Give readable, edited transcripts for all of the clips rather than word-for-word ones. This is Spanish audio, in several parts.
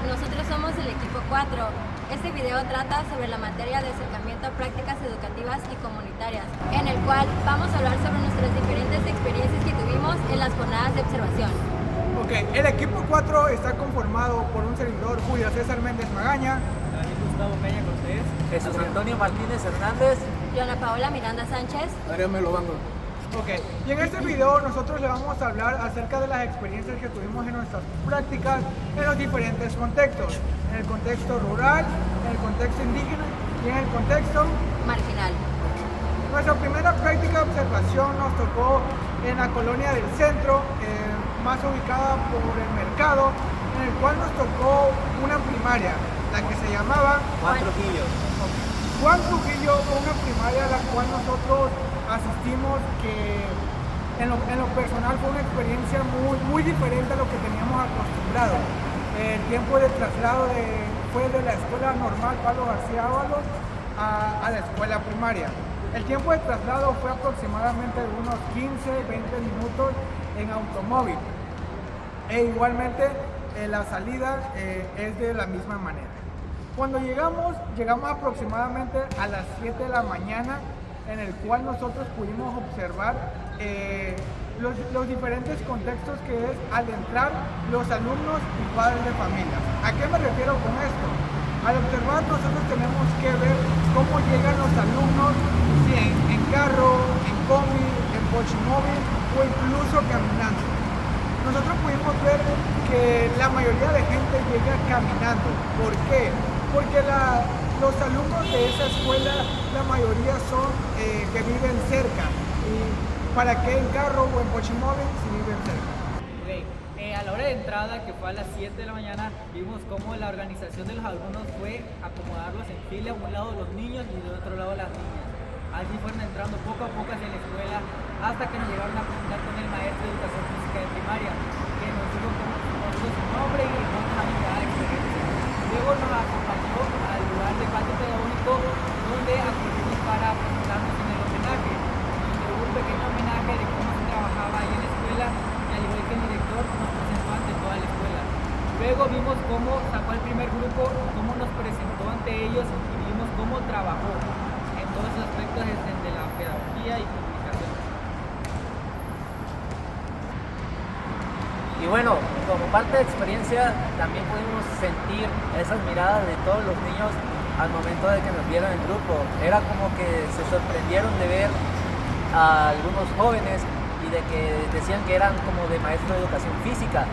nosotros somos el equipo 4. Este video trata sobre la materia de acercamiento a prácticas educativas y comunitarias, en el cual vamos a hablar sobre nuestras diferentes experiencias que tuvimos en las jornadas de observación. Ok, el equipo 4 está conformado por un servidor, Julio César Méndez Magaña, David Gustavo Caña Cortés, Jesús Antonio Martínez Hernández, Joana Paola Miranda Sánchez. Adrián Melovango. Ok, y en este video nosotros le vamos a hablar acerca de las experiencias que tuvimos en nuestras prácticas en los diferentes contextos, en el contexto rural, en el contexto indígena y en el contexto Marginal. Nuestra primera práctica de observación nos tocó en la colonia del centro, más ubicada por el mercado, en el cual nos tocó una primaria, la que se llamaba Juan Trujillo. Juan Trujillo, fue una primaria a la cual nosotros asistimos, que en lo personal fue una experiencia muy diferente a lo que teníamos acostumbrado. El tiempo de traslado fue de la escuela normal Pablo García Ábalos a la escuela primaria. El tiempo de traslado fue aproximadamente de unos 15-20 minutos en automóvil. E igualmente la salida es de la misma manera. Cuando llegamos aproximadamente a las 7 de la mañana, en el cual nosotros pudimos observar los diferentes contextos que es al entrar los alumnos y padres de familia. ¿A qué me refiero con esto? Al observar nosotros tenemos que ver cómo llegan los alumnos, si en carro, en combi, en pochimóvil o incluso caminando. Nosotros pudimos ver que la mayoría de gente llega caminando. ¿Por qué? Porque los alumnos de esa escuela, la mayoría son que viven cerca. ¿Y para qué en carro o en pochimóvil si viven cerca? Okay. A la hora de entrada, que fue a las 7 de la mañana, vimos cómo la organización de los alumnos fue acomodarlos en fila, a un lado los niños y del otro lado las niñas. Así fueron entrando poco a poco hacia la escuela hasta que nos llegaron a presentar con el maestro de educación física de primaria, que nos dijo su nombre y cómo había la experiencia. Luego nos acompañó al lugar de patio pedagógico, donde acudimos para presentarnos en el homenaje, donde hubo un pequeño homenaje de cómo se trabajaba ahí en la escuela, y al igual que el director nos presentó ante toda la escuela. Luego vimos cómo sacó el primer grupo, cómo nos presentó ante ellos y vimos cómo trabajó en todos los aspectos desde la pedagogía y comunicación. Y bueno, como parte de experiencia también pudimos sentir esas miradas de todos los niños al momento de que nos vieron en grupo. Era como que se sorprendieron de ver a algunos jóvenes y de que decían que eran como de maestro de educación física.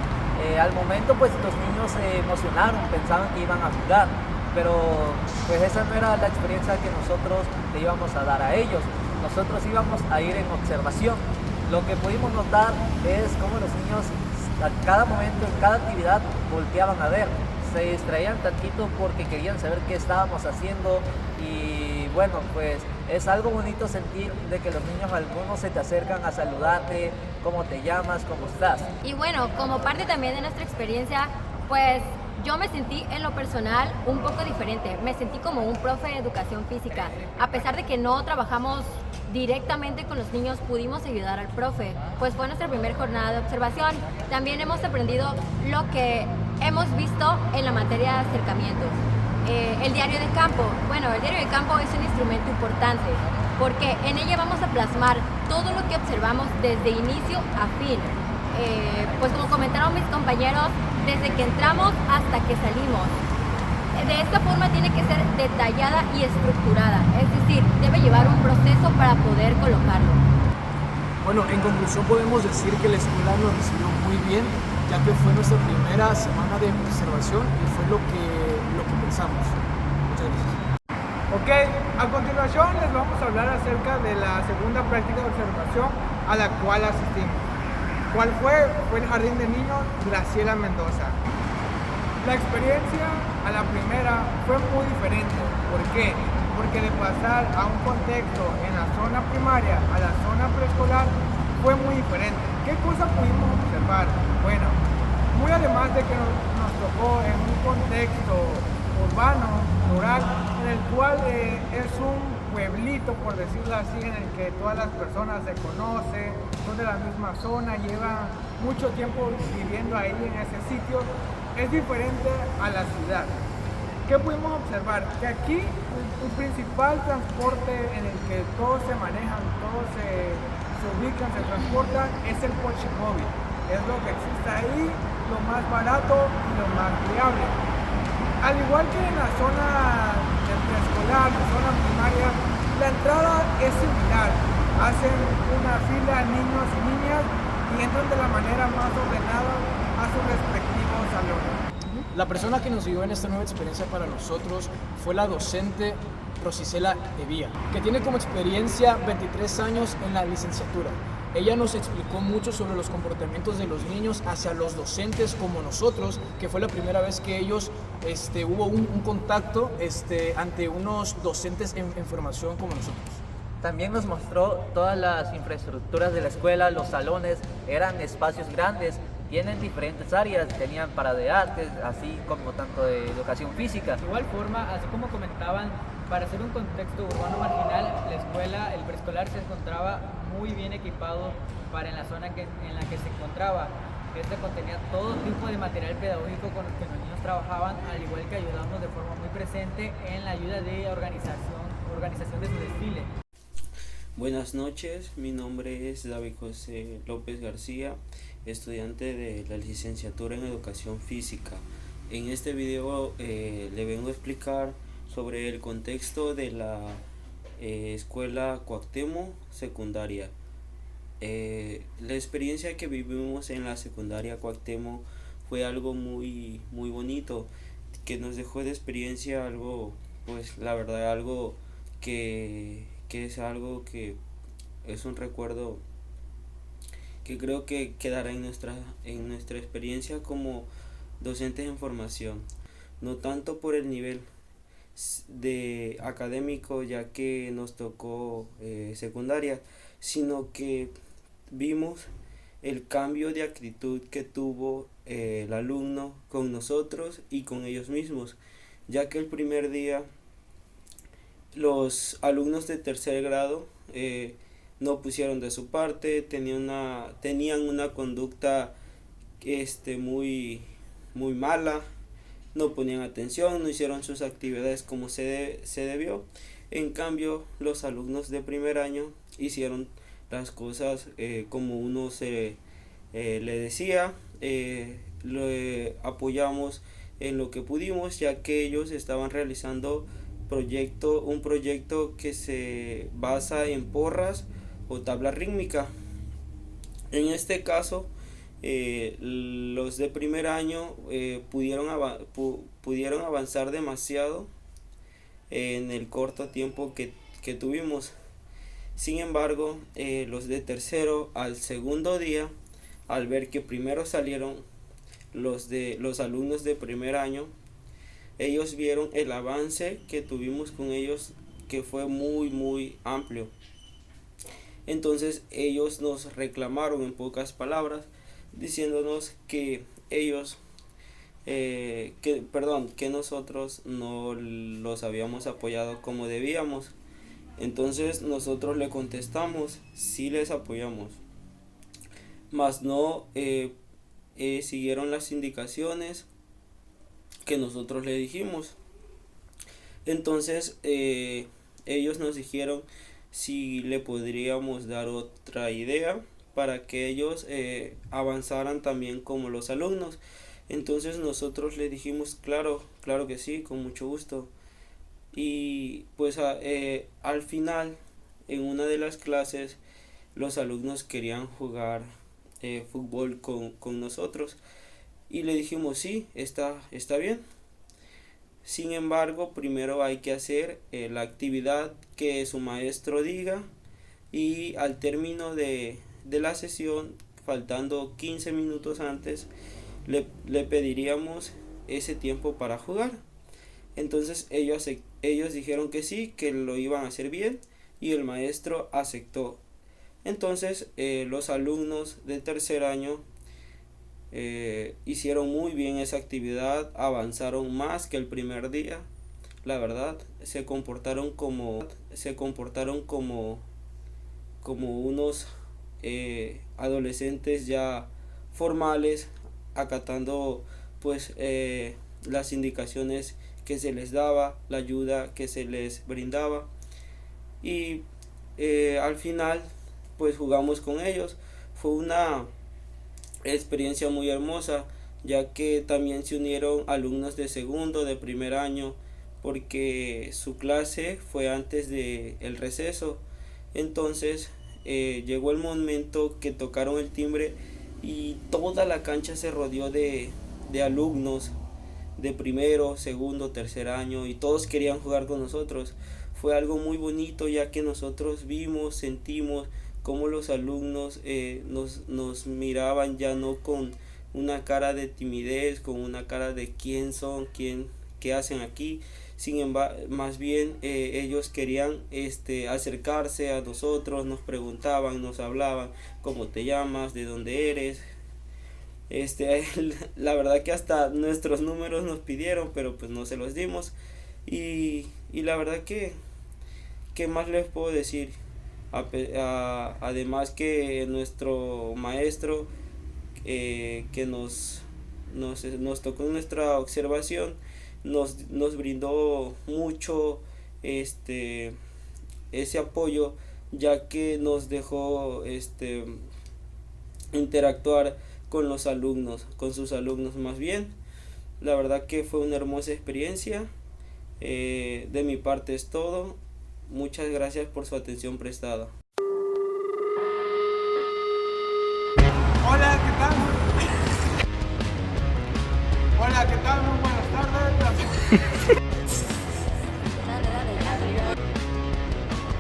Al momento pues los niños se emocionaron, pensaban que iban a jugar, pero pues esa no era la experiencia que nosotros le íbamos a dar a ellos. Nosotros íbamos a ir en observación. Lo que pudimos notar es cómo los niños a cada momento, en cada actividad, volteaban a ver. Se distraían tantito porque querían saber qué estábamos haciendo y bueno, pues es algo bonito sentir de que los niños, algunos se te acercan a saludarte, cómo te llamas, cómo estás. Y bueno, como parte también de nuestra experiencia, pues yo me sentí en lo personal un poco diferente. Me sentí como un profe de educación física. A pesar de que no trabajamos directamente con los niños, pudimos ayudar al profe, pues fue nuestra primera jornada de observación. También hemos aprendido lo que hemos visto en la materia de acercamientos. El diario de campo. Bueno, el diario de campo es un instrumento importante porque en ella vamos a plasmar todo lo que observamos desde inicio a fin. Pues como comentaron mis compañeros, desde que entramos hasta que salimos. De esta forma tiene que ser detallada y estructurada, es decir, debe llevar un proceso para poder colocarlo. Bueno, en conclusión podemos decir que la escuela nos recibió muy bien, ya que fue nuestra primera semana de observación y fue lo que pensamos. Muchas gracias. Ok, a continuación les vamos a hablar acerca de la segunda práctica de observación a la cual asistimos. ¿Cuál fue? Fue el Jardín de Niños Graciela Mendoza. La experiencia a la primera fue muy diferente. ¿Por qué? Porque de pasar a un contexto en la zona primaria a la zona preescolar fue muy diferente. ¿Qué cosas pudimos observar? Bueno, muy además de que nos tocó en un contexto urbano, rural, en el cual es un pueblito, por decirlo así, en el que todas las personas se conocen, son de la misma zona, llevan mucho tiempo viviendo ahí en ese sitio. es diferente a la ciudad. ¿Qué pudimos observar? Que aquí el principal transporte en el que todos se manejan, todos se ubican, se transportan, es el coche móvil. Es lo que existe ahí, lo más barato y lo más viable. Al igual que en la zona del preescolar, la zona primaria, la entrada es similar. Hacen una fila niños y niñas y entran de la manera más ordenada a sus respectivos salones. La persona que nos guió en esta nueva experiencia para nosotros fue la docente Rosicela Evía, que tiene como experiencia 23 años en la licenciatura. Ella nos explicó mucho sobre los comportamientos de los niños hacia los docentes como nosotros, que fue la primera vez que ellos hubo un contacto ante unos docentes en formación como nosotros. También nos mostró todas las infraestructuras de la escuela, los salones, eran espacios grandes, tienen diferentes áreas, tenían para de artes, así como tanto de educación física. De igual forma, así como comentaban, para hacer un contexto urbano marginal, la escuela, el preescolar se encontraba muy bien equipado para en la zona en la que se encontraba. Este contenía todo tipo de material pedagógico con el que los niños trabajaban, al igual que ayudamos de forma muy presente en la ayuda de organización de su desfile. Buenas noches, mi nombre es David José López García, estudiante de la licenciatura en Educación Física. En este video le vengo a explicar sobre el contexto de la escuela Cuauhtémoc secundaria. La experiencia que vivimos en la secundaria Cuauhtémoc fue algo muy bonito, que nos dejó de experiencia algo, pues la verdad, algo que es algo que es un recuerdo que creo que quedará en nuestra experiencia como docentes en formación, no tanto por el nivel de académico, ya que nos tocó secundaria, sino que vimos el cambio de actitud que tuvo el alumno con nosotros y con ellos mismos, ya que el primer día los alumnos de tercer grado no pusieron de su parte, tenían una conducta muy mala, no ponían atención, no hicieron sus actividades como se debió. En cambio, los alumnos de primer año hicieron las cosas como uno le decía, le apoyamos en lo que pudimos, ya que ellos estaban realizando un proyecto que se basa en porras o tabla rítmica. En este caso, los de primer año pudieron avanzar demasiado en el corto tiempo que tuvimos. Sin embargo, los de tercero al segundo día, al ver que primero salieron los alumnos de primer año, ellos vieron el avance que tuvimos con ellos, que fue muy amplio. Entonces ellos nos reclamaron, en pocas palabras, diciéndonos que que nosotros no los habíamos apoyado como debíamos. Entonces nosotros le contestamos: sí les apoyamos, mas no siguieron las indicaciones que nosotros le dijimos. Entonces ellos nos dijeron si le podríamos dar otra idea para que ellos avanzaran también como los alumnos. Entonces nosotros le dijimos claro que sí, con mucho gusto. Y pues al final, en una de las clases, los alumnos querían jugar fútbol con nosotros, y le dijimos sí, está bien. Sin embargo, primero hay que hacer la actividad que su maestro diga, y al término de la sesión, faltando 15 minutos antes, le pediríamos ese tiempo para jugar. Entonces ellos dijeron que sí, que lo iban a hacer bien, y el maestro aceptó. Entonces los alumnos de tercer año hicieron muy bien esa actividad, avanzaron más que el primer día. La verdad, se comportaron como unos adolescentes ya formales, acatando pues las indicaciones que se les daba, la ayuda que se les brindaba, y al final pues jugamos con ellos. Fue una experiencia muy hermosa, ya que también se unieron alumnos de segundo, de primer año, porque su clase fue antes de el receso. Entonces llegó el momento que tocaron el timbre y toda la cancha se rodeó de alumnos de primero, segundo, tercer año, y todos querían jugar con nosotros. Fue algo muy bonito, ya que nosotros vimos, sentimos cómo los alumnos nos miraban ya no con una cara de timidez, con una cara de quién son, qué hacen aquí. Sin embargo, más bien ellos querían acercarse a nosotros, nos preguntaban, nos hablaban, ¿cómo te llamas? ¿De dónde eres? La verdad que hasta nuestros números nos pidieron, pero pues no se los dimos. Y la verdad que, ¿qué más les puedo decir? Además que nuestro maestro que nos tocó nuestra observación, nos brindó mucho ese apoyo, ya que nos dejó interactuar con los alumnos, con sus alumnos más bien. La verdad que fue una hermosa experiencia. De mi parte es todo. Muchas gracias por su atención prestada. Hola, ¿qué tal? Hola, ¿qué tal? Muy buenas tardes.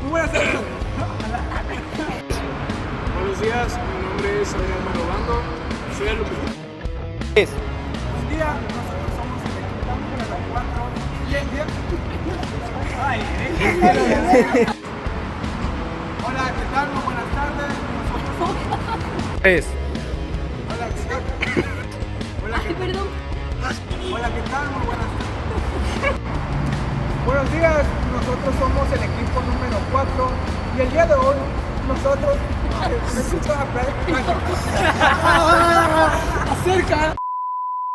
Muy buenas tardes. Buenos días, mi nombre es Adrián Marobando, soy alumno. Buen día, nosotros somos el equipo número 4 y el día... Ay, hola, ¿qué tal? Muy buenas tardes. Nosotros somos... Hola, ¿qué tal? Hola, ¿qué tal? Perdón. Hola, ¿qué tal? Muy buenas tardes. Buenos días, nosotros somos el equipo número 4 y el día de hoy nosotros... Me escucho a... Acerca.